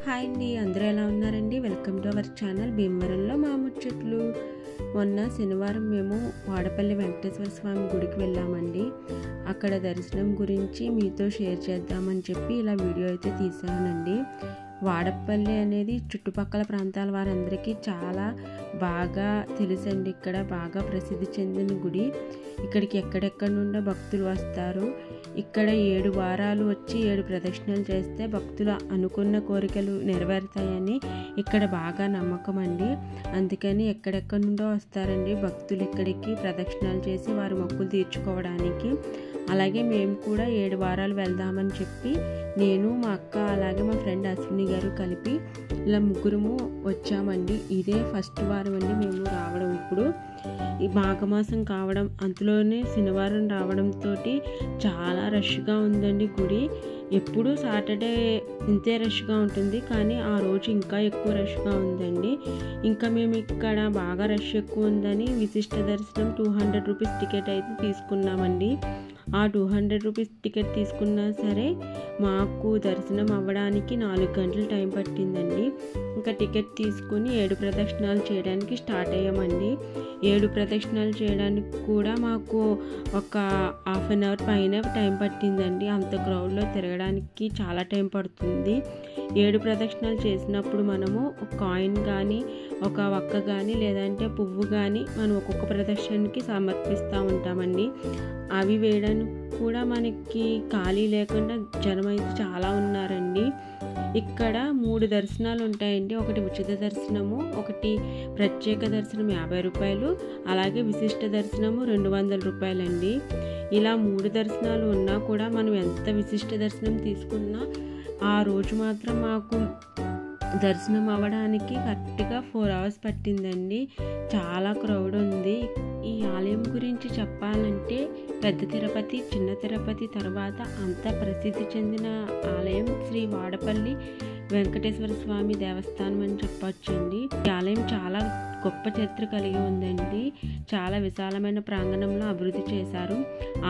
Hi అండి, అందరూ ఎలా ఉన్నారండి? వెల్కమ్ టు అవర్ ఛానల్ భీమవరంలో మా ముచ్చట్లు. మొన్న శనివారం మేము వాడపల్లి వెంకటేశ్వర స్వామి గుడికి వెళ్ళామండి. అక్కడ దర్శనం గురించి మీతో షేర్ చేద్దామని చెప్పి ఇలా వీడియో అయితే తీసానండి. వాడపల్లి అనేది చుట్టుపక్కల ప్రాంతాల వారందరికీ చాలా బాగా తెలుసండి. ఇక్కడ బాగా ప్రసిద్ధి చెందిన గుడి. ఇక్కడికి ఎక్కడెక్కడి నుండో భక్తులు వస్తారు. ఇక్కడ 7 వారాలు వచ్చి 7 ప్రదక్షిణలు చేస్తే భక్తులు అనుకున్న కోరికలు నెరవేరుతాయని ఇక్కడ బాగా నమ్మకం అండి. అందుకని ఎక్కడెక్కడి నుండో వస్తారండి భక్తులు ఇక్కడికి ప్రదక్షిణాలు చేసి వారి మొక్కులు తీర్చుకోవడానికి. అలాగే మేము కూడా 7 వారాలు వెళ్దామని చెప్పి నేను, మా అక్క, అలాగే మా ఫ్రెండ్ అశ్విని గారు కలిపి ఇలా ముగ్గురము వచ్చామండి. ఇదే ఫస్ట్ వారం అండి మేము రావడం. ఇప్పుడు ఈ మాఘమాసం కావడం, అందులోనే శనివారం రావడంతో చాలా రష్గా ఉందండి గుడి. ఎప్పుడు సాటర్డే ఇంతే రష్గా ఉంటుంది, కానీ ఆ రోజు ఇంకా ఎక్కువ రష్గా ఉందండి. ఇంకా మేము ఇక్కడ బాగా రష్ ఎక్కువ ఉందని విశిష్ట దర్శనం 200 రూపీస్ టికెట్ అయితే తీసుకున్నామండి. ఆ 200 రూపీస్ టికెట్ తీసుకున్నా సరే మాకు దర్శనం అవ్వడానికి 4 గంటలు టైం పట్టిందండి. ఇంకా టికెట్ తీసుకుని 7 ప్రదక్షిణాలు చేయడానికి స్టార్ట్ అయ్యామండి. 7 ప్రదక్షిణాలు చేయడానికి కూడా మాకు ఒక హాఫ్ అన్ అవర్ పైన టైం పట్టిందండి. అంత క్రౌడ్లో తిరగడానికి చాలా టైం పడుతుంది. 7 ప్రదక్షిణాలు చేసినప్పుడు మనము ఒక కాయిన్ కానీ, ఒక వక్క కానీ, లేదంటే పువ్వు కానీ మనం ఒక్కొక్క ప్రదక్షిణకి సమర్పిస్తూ ఉంటామండి. అవి వేయడానికి కూడా మనకి ఖాళీ లేకుండా జనం అయితే చాలా ఉన్నారండి. ఇక్కడ 3 దర్శనాలు ఉంటాయండి. ఒకటి ఉచిత దర్శనము, ఒకటి ప్రత్యేక దర్శనం 50 రూపాయలు, అలాగే విశిష్ట దర్శనము 200 రూపాయలండి. ఇలా 3 దర్శనాలు ఉన్నా కూడా మనం ఎంత విశిష్ట దర్శనం తీసుకున్నా ఆ రోజు మాత్రం మాకు దర్శనం అవ్వడానికి కరెక్ట్గా 4 అవర్స్ పట్టిందండి. చాలా క్రౌడ్ ఉంది. ఈ ఆలయం గురించి చెప్పాలంటే పెద్ద తిరుపతి, చిన్న తిరుపతి తర్వాత అంత ప్రసిద్ధి చెందిన ఆలయం శ్రీ వాడపల్లి వెంకటేశ్వర స్వామి దేవస్థానం అని చెప్పొచ్చండి. ఈ ఆలయం చాలా గొప్ప చరిత్ర కలిగి ఉందండి. చాలా విశాలమైన ప్రాంగణంలో అభివృద్ధి చేశారు.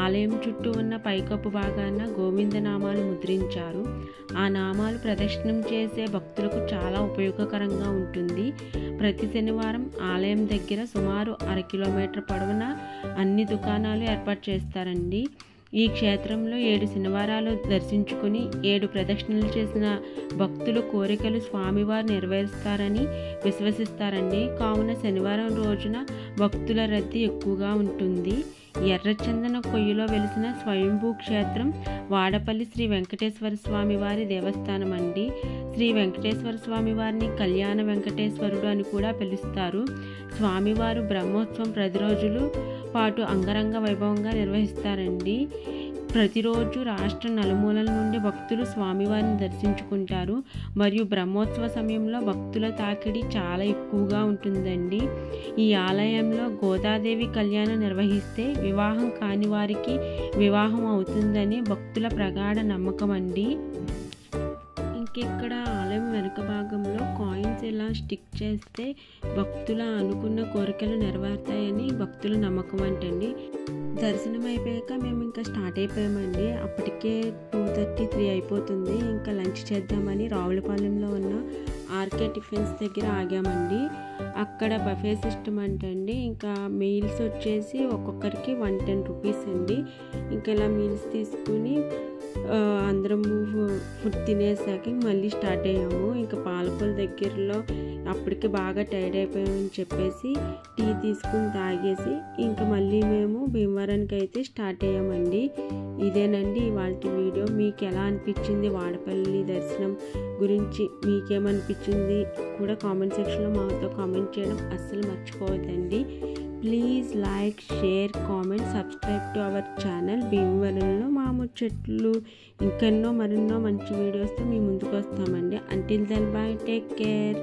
ఆలయం చుట్టూ ఉన్న పైకప్పు భాగాన గోవింద నామాలు ముద్రించారు. ఆ నామాలు ప్రదక్షిణం చేసే భక్తులకు చాలా ఉపయోగకరంగా ఉంటుంది. ప్రతి శనివారం ఆలయం దగ్గర సుమారు 1/2 కిలోమీటర్ పొడవున అన్ని దుకాణాలు ఏర్పాటు చేస్తారండి. ఈ క్షేత్రంలో 7 శనివారాలు దర్శించుకుని 7 ప్రదక్షిణలు చేసిన భక్తుల కోరికలు స్వామివారు నెరవేరుస్తారని విశ్వసిస్తారండి. కావున శనివారం రోజున భక్తుల రద్దీ ఎక్కువగా ఉంటుంది. ఎర్రచందన కొయ్యలో వెలిసిన స్వయంభూ క్షేత్రం వాడపల్లి శ్రీ వెంకటేశ్వర స్వామి వారి దేవస్థానం అండి. శ్రీ వెంకటేశ్వర స్వామి వారిని కళ్యాణ వెంకటేశ్వరుడు అని కూడా పిలుస్తారు. స్వామివారు బ్రహ్మోత్సవం 10 రోజులు పాటు అంగరంగ వైభవంగా నిర్వహిస్తారండి. ప్రతిరోజు రాష్ట్ర నలుమూలల నుండి భక్తులు స్వామివారిని దర్శించుకుంటారు. మరియు బ్రహ్మోత్సవ సమయంలో భక్తుల తాకిడి చాలా ఎక్కువగా ఉంటుందండి. ఈ ఆలయంలో గోదాదేవి కళ్యాణం నిర్వహిస్తే వివాహం కాని వారికి వివాహం అవుతుందని భక్తుల ప్రగాఢ నమ్మకం అండి. ఇక్కడ ఆలయం వెనుక భాగంలో కాయిన్స్ ఇలా స్టిక్ చేస్తే భక్తుల అనుకున్న కోరికలు నెరవేరుతాయని భక్తుల నమ్మకం అంటండి. దర్శనం అయిపోయాక మేము ఇంకా స్టార్ట్ అయిపోయామండి. అప్పటికే 2:33 అయిపోతుంది. ఇంకా లంచ్ చేద్దామని రావులపాలెంలో ఉన్న ఆర్కే టిఫిన్స్ దగ్గర ఆగామండి. అక్కడ బఫే సిస్టమ్ అంటండి. ఇంకా మీల్స్ వచ్చేసి ఒక్కొక్కరికి 110 రూపీస్ అండి. ఇంకా ఇలా మీల్స్ తీసుకుని అందరం ఫుడ్ తినేసాక మళ్ళీ స్టార్ట్ అయ్యాము. ఇంకా పాలకొల దగ్గరలో అప్పటికే బాగా టైర్డ్ అయిపోయామని చెప్పేసి టీ తీసుకుని తాగేసి ఇంకా మళ్ళీ మేము భీమవరానికి అయితే స్టార్ట్ అయ్యామండి. ఇదేనండి ఇవాళ వీడియో. మీకు ఎలా అనిపించింది వాడపల్లి దర్శనం గురించి, మీకేమనిపించింది కూడా కామెంట్ సెక్షన్లో మాతో కామెంట్ చేయడం అస్సలు మర్చిపోవద్దండి. Please like, share, comment, subscribe to our channel భీమవరంలో మా ముచ్చట్లు. ఇంకెన్నో మరెన్నో మంచి వీడియోస్తో మీ ముందుకు వస్తామండి. Until then bye, take care.